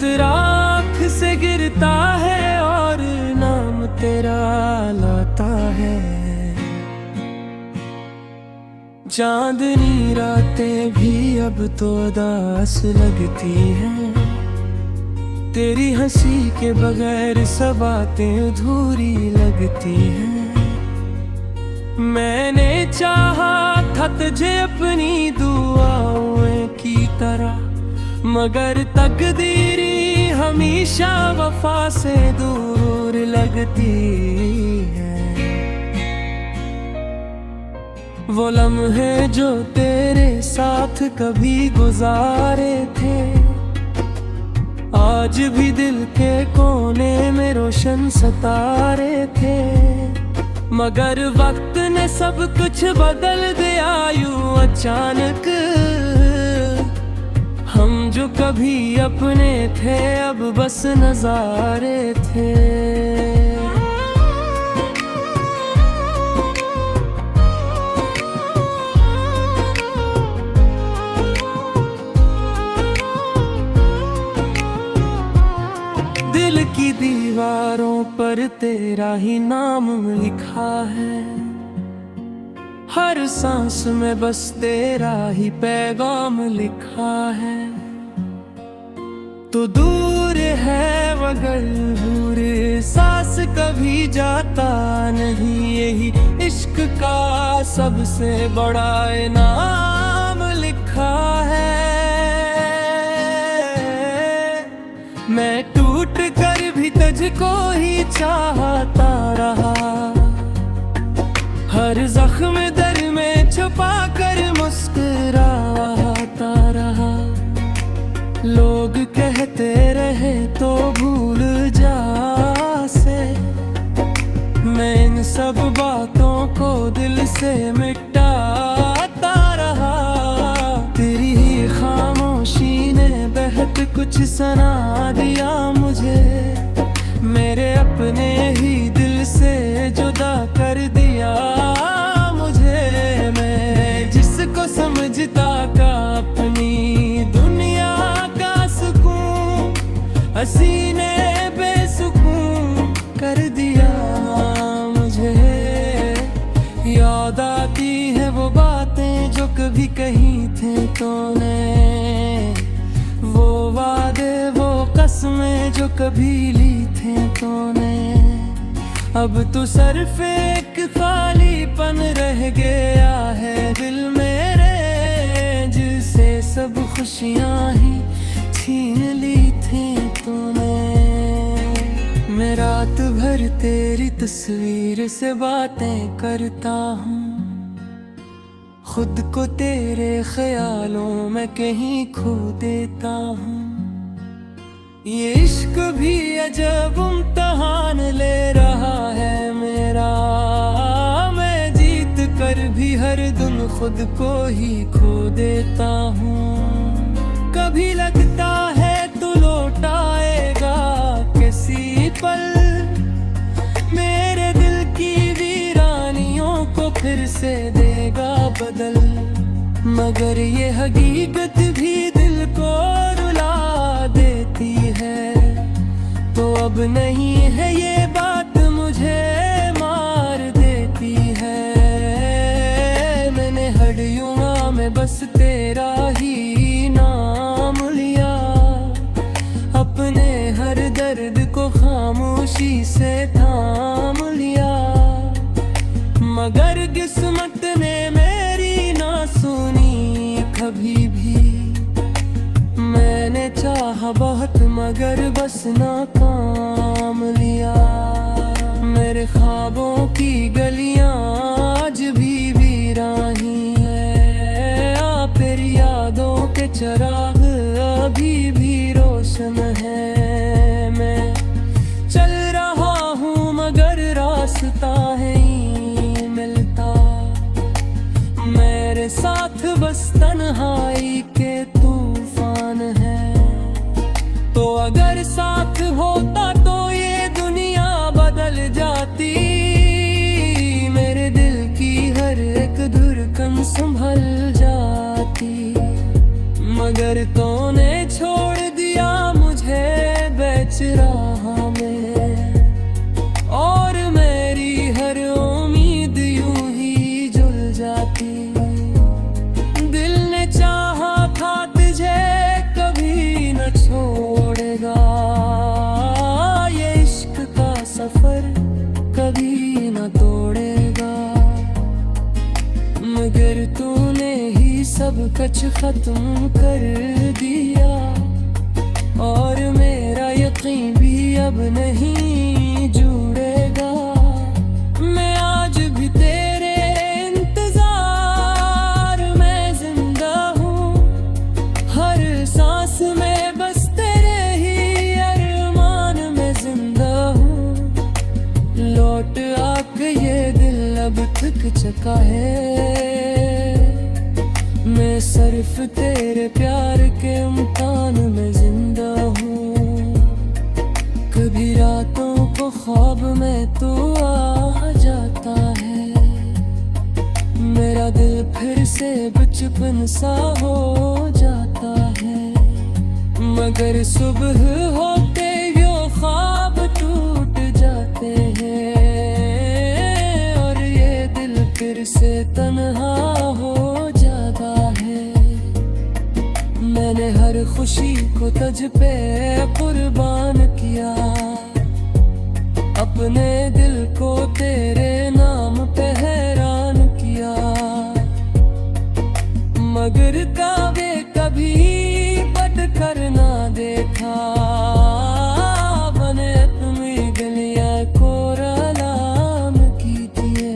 कतरा आँख से गिरता है और नाम तेरा लाता है। चांदनी रातें भी अब तो उदास लगती हैं, तेरी हंसी के बगैर सब बातें अधूरी लगती हैं। मैंने चाहा था तुझे अपनी दुआओं की तरह, मगर तकदीरी हमेशा वफा से दूर लगती है। वो लम्हे जो तेरे साथ कभी गुजारे थे, आज भी दिल के कोने में रोशन सितारे थे। मगर वक्त ने सब कुछ बदल दिया यूं अचानक, हम जो कभी अपने थे अब बस नजारे थे। दिल की दीवारों पर तेरा ही नाम लिखा है, हर सांस में बस तेरा ही पैगाम लिखा है। तो दूर है मगर दूर सांस कभी जाता नहीं, यही इश्क का सबसे बड़ा इनाम लिखा है। मैं टूट कर भी तुझको ही चाहता रहा, हर जख्म दर में छुपा कर मुस्कुराता रहा। लोग कहते रहे तो भूल जा से, मैं इन सब बातों को दिल से मिटाता रहा। तेरी ही खामोशी ने बहुत कुछ सुना दिया मुझे, मेरे अपने ही दिल से जुदा कर दिया मुझे। मैं जिसको समझता का अपनी दुनिया का सुकून, हंसी ने बेसुकून कर दिया मुझे। याद आती है वो बातें जो कभी कही थे तूने, वो वादे वो कसमें जो कभी ली थे तूने। अब तो सिर्फ एक खालीपन रह गया है दिल मेरे, जिसे सब खुशियां ही छीन ली थी तूने। मैं रात भर तेरी तस्वीर से बातें करता हूँ, खुद को तेरे ख्यालों में कहीं खो देता हूँ। ये इश्क भी अजब इम्तिहान ले रहा है मेरा, मैं जीत कर भी हर दिन खुद को ही खो देता हूँ। कभी लगता है तू लौट आएगा किसी पल, मेरे दिल की वीरानियों को फिर से देगा बदल। मगर ये हकीकत भी दिल को रुला देती है, तो अब नहीं है ये बात मुझे मार देती है। मैंने हड़ियों में बस तेरा ही नाम लिया, अपने हर दर्द को खामोशी से थाम लिया। मगर किस्मत ने मेरी ना सुनी कभी भी, मैंने चाहा बहुत मगर बस नाकाम लिया। मेरे ख्वाबों की गलियां आज भी वीरानी है, तेरी यादों के चिराग अभी भी रोशन है। मैं चल रहा हूँ मगर रास्ता है ही मिलता, मेरे साथ बस तन्हाई के तूफान है। तो अगर साथ होता तो ये दुनिया बदल जाती, मेरे दिल की हर एक धड़कन संभल जाती। मगर तूने छोड़ दिया मुझे खत्म कर दिया, और मेरा यकीन भी अब नहीं जुड़ेगा। मैं आज भी तेरे इंतजार में जिंदा हूँ, हर सांस में बस तेरे ही अरमान में जिंदा हूँ। लौट आके ये दिल अब थक चुका है, मैं सिर्फ तेरे प्यार के इम्तिहान में जिंदा हूँ। कभी रातों को ख्वाब में तू आ जाता है, मेरा दिल फिर से बचपन सा हो जाता है। मगर सुबह होते यो ख्वाब टूट जाते हैं, और ये दिल फिर से तन्हा हो जाता है। मैंने हर खुशी को तुझ पे कुर्बान किया, अपने दिल को तेरे नाम पे हैरान किया। मगर काबे कभी बट कर ना देखा, बने अपनी गलियां को रालाम कीजिए।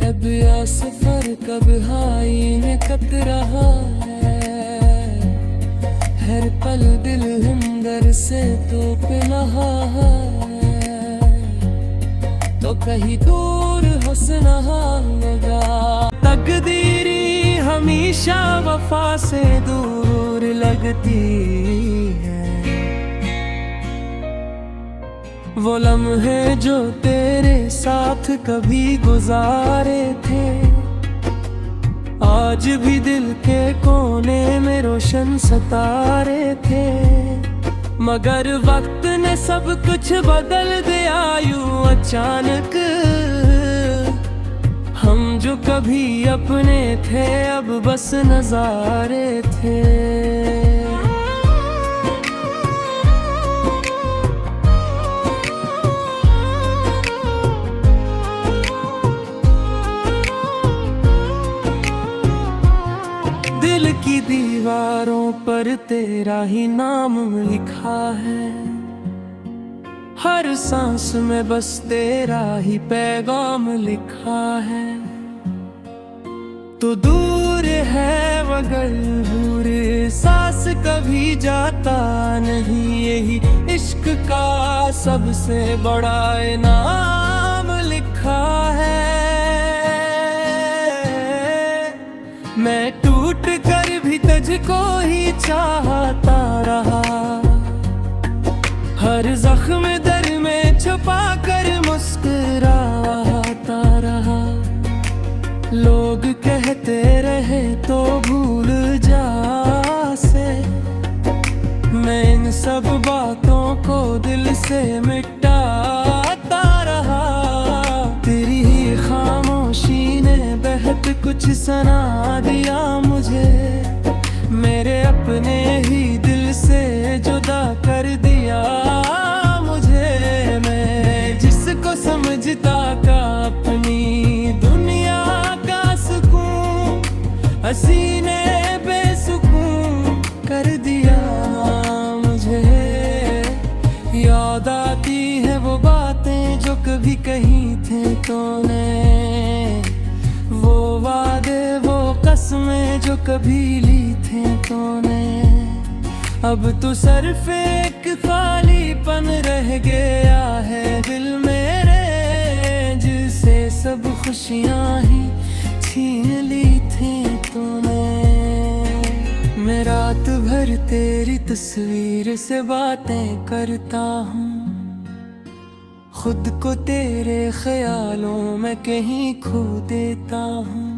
अब या सफर कब हाई ने कत रहा है, हर पल दिल अंदर से तो पे नहा है। तो कहीं दूर हुस्न लगा, तकदीरी हमेशा वफा से दूर लगती है। वो लम्हे जो तेरे साथ कभी गुजारे थे, आज भी दिल के कोने में रोशन सितारे थे। मगर वक्त ने सब कुछ बदल दिया यूं अचानक, हम जो कभी अपने थे अब बस नजारे थे। दिल की दीवारों पर तेरा ही नाम लिखा है, हर सांस में बस तेरा ही पैगाम लिखा है। तो दूर है मगर दूर सांस कभी जाता नहीं, यही इश्क का सबसे बड़ा इनाम लिखा है। मैं टूट कर भी तुझको ही चाहता रहा, हर जख्म दर में छुपा कर मुस्कुराता रहा। लोग कहते रहे तो भूल जा से, मैं इन सब बातों को दिल से मिटाता रहा। तेरी ही खामोशी ने बहुत कुछ सुना दिया मुझे, मेरे अपने ही दिल से जुदा कर दिया मुझे। मैं जिसको समझता का अपनी दुनिया का सुकून, हंसी ने बेसुकून कर दिया मुझे। याद आती है वो बातें जो कभी कही थे तूने, वो वादे वो कसमें जो कभी ली थे तूने। अब तो सिर्फ एक खालीपन रह गया है दिल मेरे, जिसे सब खुशियां ही छीन ली थी तूने। मैं रात भर तेरी तस्वीर से बातें करता हूँ, खुद को तेरे ख्यालों में कहीं खो देता हूँ।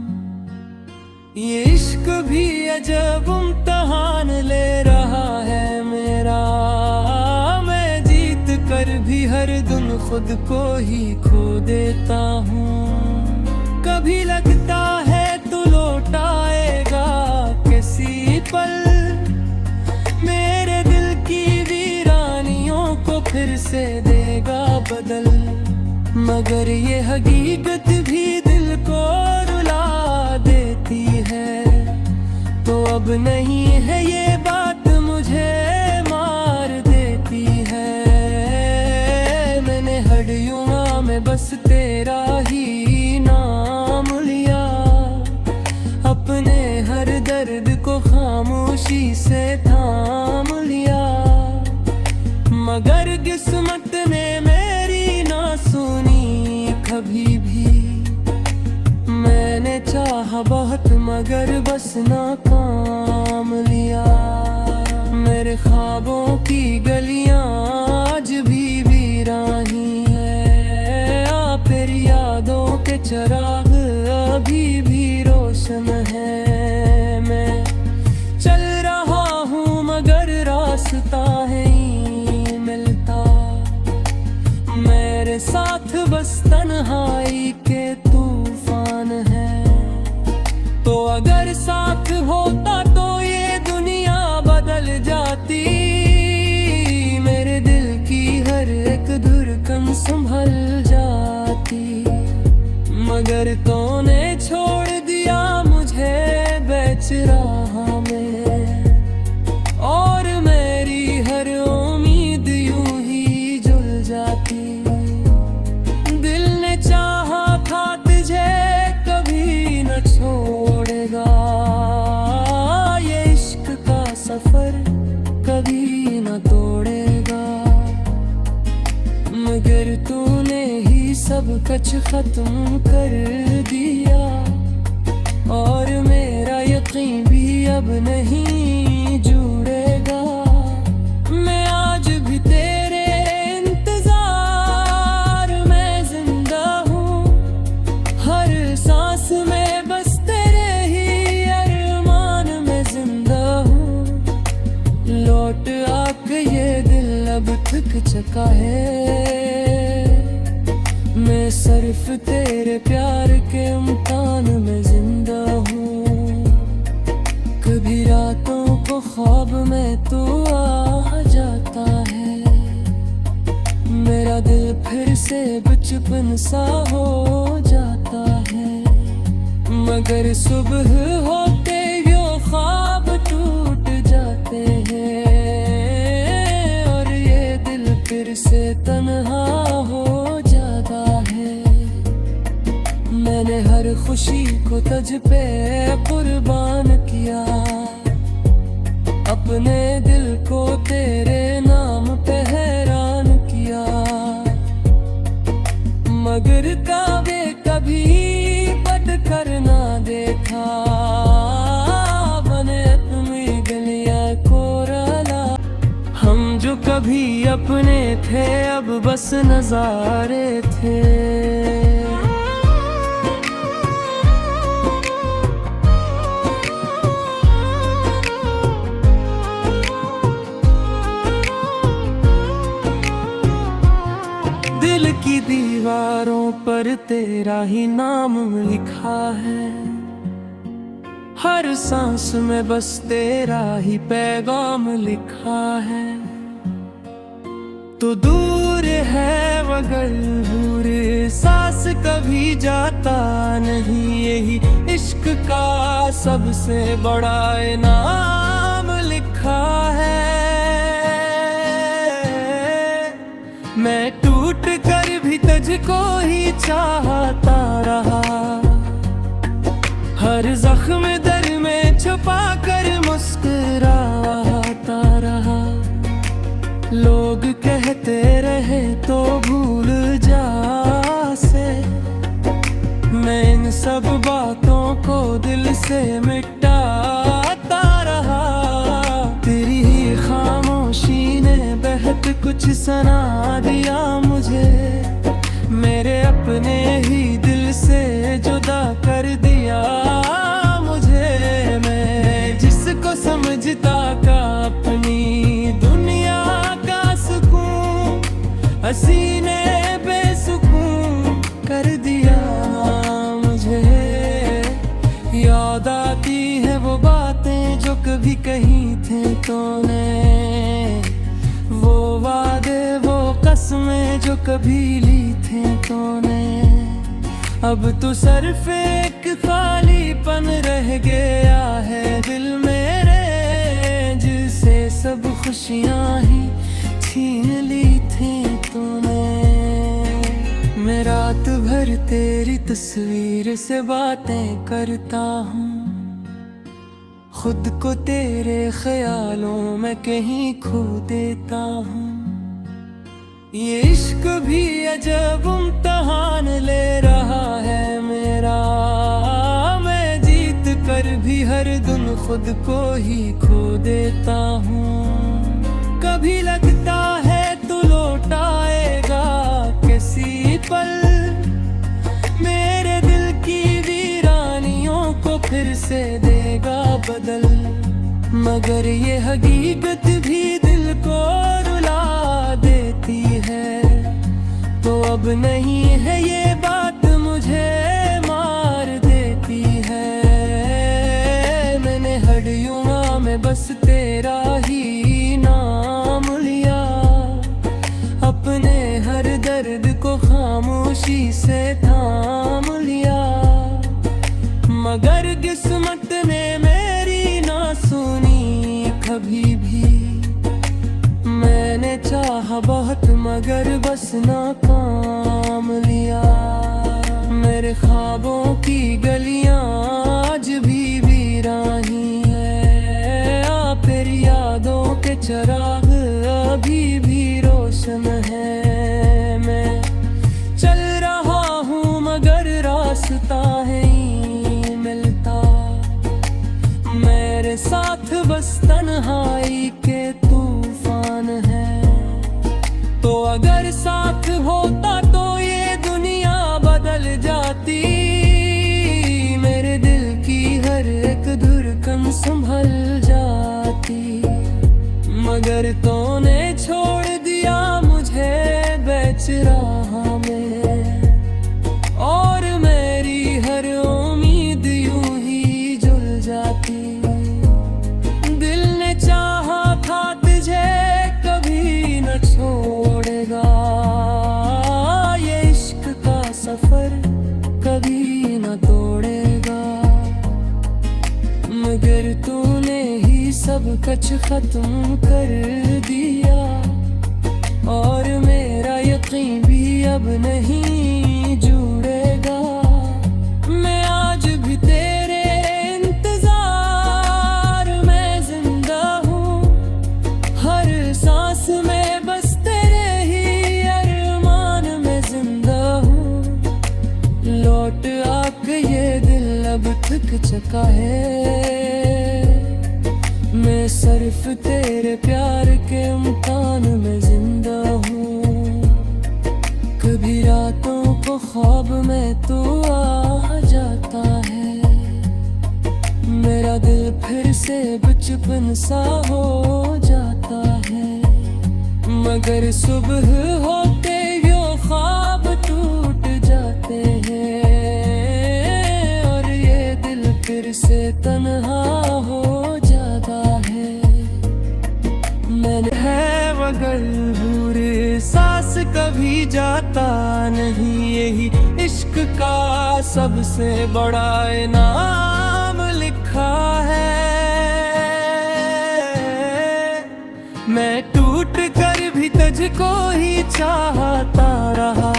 ये इश्क भी अजब इम्तिहान ले रहा है मेरा, मैं जीत कर भी हर दिन खुद को ही खो देता हूँ। कभी लगता है तू लौट आएगा किसी पल, मेरे दिल की वीरानियों को फिर से देगा बदल। मगर ये हकीकत भी दिल को रुला देती है, अब नहीं है ये बात मुझे मार देती है। मैंने हड्डियों में बस तेरा ही नाम लिया, अपने हर दर्द को खामोशी से थाम लिया। मगर किस्मत ने मेरी ना सुनी कभी भी। मैंने चाहा बहुत मगर बस नाकाम लिया। मेरे ख्वाबों की गलियां आज भी वीरानी है, तेरी यादों के चिराग अभी भी रोशन है। मैं चल रहा हूँ मगर रास्ता है ही मिलता, मेरे साथ बस तन्हाई के तूफान है। तो अगर साथ होता तो ये दुनिया बदल जाती, मेरे दिल की हर एक धड़कन संभल जाती। मगर तूने छोड़ दिया मुझे बेचराहा में, और मेरी हर उम्मीद यूं ही जुल जाती। दिल ने चाहा था तुझे कभी न छोड़ेगा, ये इश्क का सफर कभी न तोड़ेगा। मगर तूने ही सब कुछ खत्म कर दिया, और मेरा यकीन भी अब नहीं जुड़ेगा। मैं आज भी तेरे इंतजार में जिंदा हूँ, हर सांस में बस तेरे ही अरमान में जिंदा हूँ। लौट आके ये दिल अब थक चुका है, मैं सिर्फ तेरे प्यार के इम्तिहान में जिंदा हूँ। कभी रातों को ख्वाब में तू आ जाता है, मेरा दिल फिर से बचपन सा हो जाता है। मगर सुबह होते यो ख्वाब टूट जाते हैं, और ये दिल फिर से तन्हा हो जाता है। मैंने हर खुशी को तुझ पे कुर्बान किया, अपने दिल को तेरे नाम पे हैरान किया। मगर काबे कभी पट कर ना देखा, बने अपनी गलियां कोराला। हम जो कभी अपने थे अब बस नजारे थे। दिल की दीवारों पर तेरा ही नाम लिखा है, हर सांस में बस तेरा ही पैगाम लिखा है। तो दूर है मगर दूर सांस कभी जाता नहीं, यही इश्क का सबसे बड़ा इनाम लिखा है। मैं टूट कर भी तुझको ही चाहता रहा, हर जख्म दर में छुपा कर मुस्कुराता रहा। लोग कहते रहे तो भूल जा से, मैं इन सब बातों को दिल से मिटाता रहा। तेरी ही खामोशी ने बहुत कुछ सुना दिया मुझे, मेरे अपने ही दिल से जुदा कर दिया मुझे। मैं जिसको समझता का अपनी दुनिया का सुकून, हंसी ने बेसुकून कर दिया मुझे। याद आती है वो बातें जो कभी कही थे तूने, वो वादे वो कसमें जो कभी ली थे तूने। अब तो सिर्फ एक खालीपन रह गया है दिल मेरे, जिसे सब खुशियां ही छीन ली थी तूने। मैं रात भर तेरी तस्वीर से बातें करता हूँ, खुद को तेरे ख्यालों में कहीं खो देता हूँ। ये इश्क भी अजब इम्तिहान ले रहा है मेरा, मैं जीत कर भी हर दिन खुद को ही खो देता हूँ। कभी लगता है तू लौट आएगा किसी पल, मेरे दिल की वीरानियों को फिर से देगा बदल। मगर ये हकीकत भी दिल को रुला देती है, तो अब नहीं है ये बात मुझे मार देती है। मैंने हड्डियों में बस तेरा ही नाम लिया, अपने हर दर्द को खामोशी से थाम लिया। मगर किस्मत ने मेरी ना सुनी कभी भी, मैंने चाहा बहुत मगर बस नाकाम लिया। मेरे ख्वाबों की गलियां आज भी वीरानी है, फिर यादों के चिराग अभी भी रोशन है। मैं चल रहा हूँ मगर रास्ता है ही मिलता, मेरे साथ बस तन्हाई के तूफान है। तो अगर साथ होता तो ये दुनिया बदल जाती, मेरे दिल की हर एक धड़कन संभल जाती। मगर तूने छोड़ दिया मुझे बेचराह में, और मेरी हर उम्मीद यूं ही जुल जाती। दिल ने चाहा था तुझे कभी न छोड़ेगा, ये इश्क का सफर कभी न तोड़ेगा। मगर तूने ही सब कुछ खत्म कर दिया, और मेरा यकीन भी अब नहीं जुड़ेगा। मैं आज भी तेरे इंतजार में जिंदा हूँ, हर सांस में बस तेरे ही अरमान में जिंदा हूँ। लौट आके ये दिल अब थक चुका है, मैं सिर्फ तेरे प्यार के इम्तिहान में जिंदा हूँ। कभी रातों को ख्वाब में तू आ जाता है, मेरा दिल फिर से बचपन सा हो जाता है। मगर सुबह होते यो ख्वाब टूट जाते हैं, और ये दिल फिर से तन्हा हो जाता है। मैंने है मगर बुरे सांस कभी जाता नहीं, यही इश्क का सबसे बड़ा इनाम लिखा है। मैं टूट कर भी तुझको ही चाहता रहा,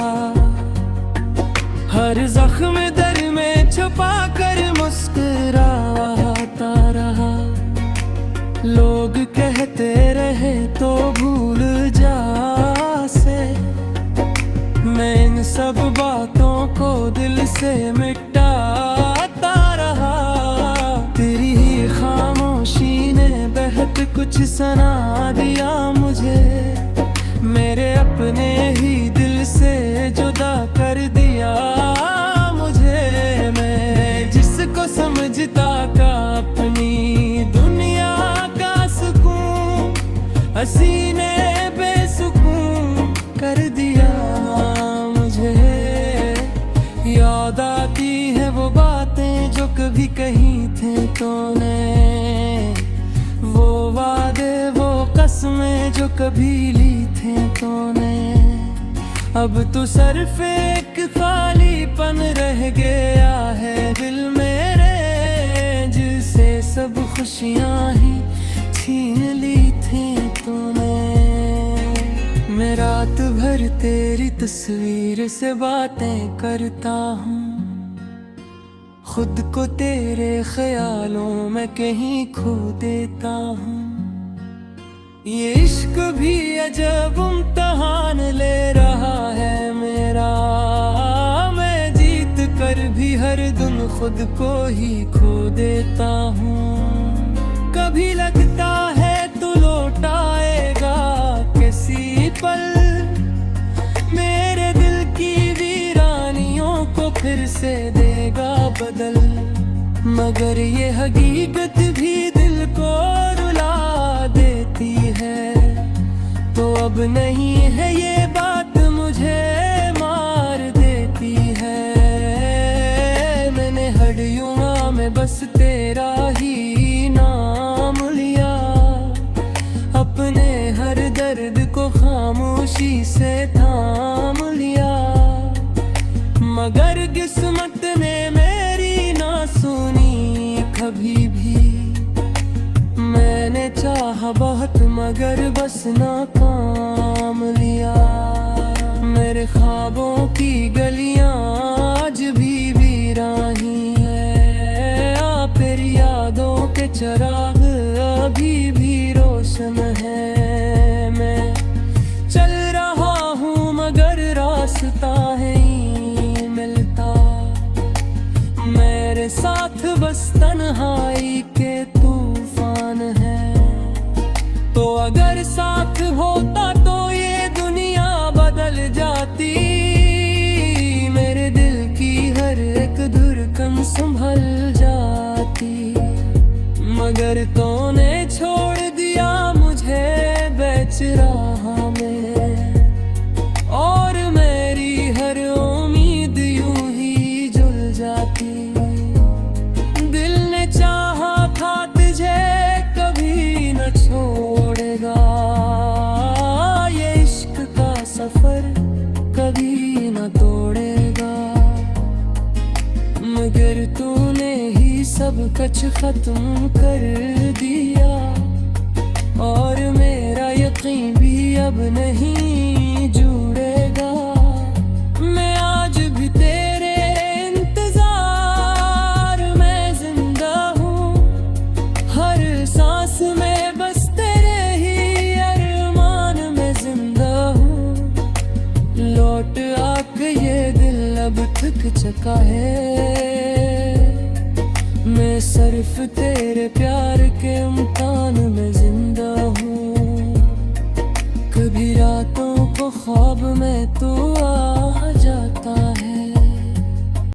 हर जख्म दर में छुपा कर मुस्कुराता रहा। लोग कहते रहे तो भूल जा से, मैं इन सब बातों को दिल से मिटाता रहा। तेरी ही खामोशी ने बहुत कुछ सुना दिया मुझे, मेरे अपने ही दिल से जुदा कर दिया मुझे। मैं जिसको समझता का अपनी दुनिया का सुकून, हंसी ने बेसुकून कर दिया मुझे। याद आती है वो बातें जो कभी कही थे तूने, वो वादे वो कसमें जो कभी ली थे तूने। अब तो सिर्फ एक खालीपन रह गया है दिल मेरे, जिसे सब खुशियां ही छीन ली थी तूने। मैं रात भर तेरी तस्वीर से बातें करता हूँ, खुद को तेरे ख्यालों में कहीं खो देता हूँ। ये इश्क भी अजब इम्तिहान ले रहा है मेरा, मैं जीत कर भी हर दिन खुद को ही खो देता हूँ। कभी लगता है तू लौट आएगा किसी पल, मेरे दिल की वीरानियों को फिर से देगा बदल। मगर ये हकीकत भी दिल को रुला देती है, तो अब नहीं है ये बात मुझे मार देती है। मैंने हड्डियों में बस तेरा ही नाम लिया, अपने हर दर्द को खामोशी से थाम लिया। मगर किस्मत ने मेरी ना सुनी कभी भी, मैंने चाहा बहुत मगर बस नाकाम लिया। मेरे ख्वाबों की गलियां आज भी वीरानी है, तेरी यादों के चिराग अभी भी रोशन है। मैं चल रहा हूँ मगर रास्ता है ही मिलता, मेरे साथ बस तन्हाई के तूफान है। तो अगर साथ होता तो ये दुनिया बदल जाती, मेरे दिल की हर एक धड़कन संभल जाती। मगर तूने छोड़ दिया मुझे बेचराहा में, और मेरी हर उम्मीद यूं ही जुल जाती। दिल ने चाहा था तुझे कभी न छोड़ेगा, ये इश्क का सफर कभी न तोड़ेगा। मगर तूने ही सब कुछ खत्म कर दिया, और मेरा यकीन भी अब नहीं जुड़ेगा। मैं आज भी तेरे इंतजार में जिंदा हूँ, हर सांस में बस तेरे ही अरमान में जिंदा हूँ। लौट आके ये दिल अब थक चुका है, मैं सिर्फ तेरे प्यार के इम्तिहान में जिंदा हूँ। कभी रातों को ख्वाब में तू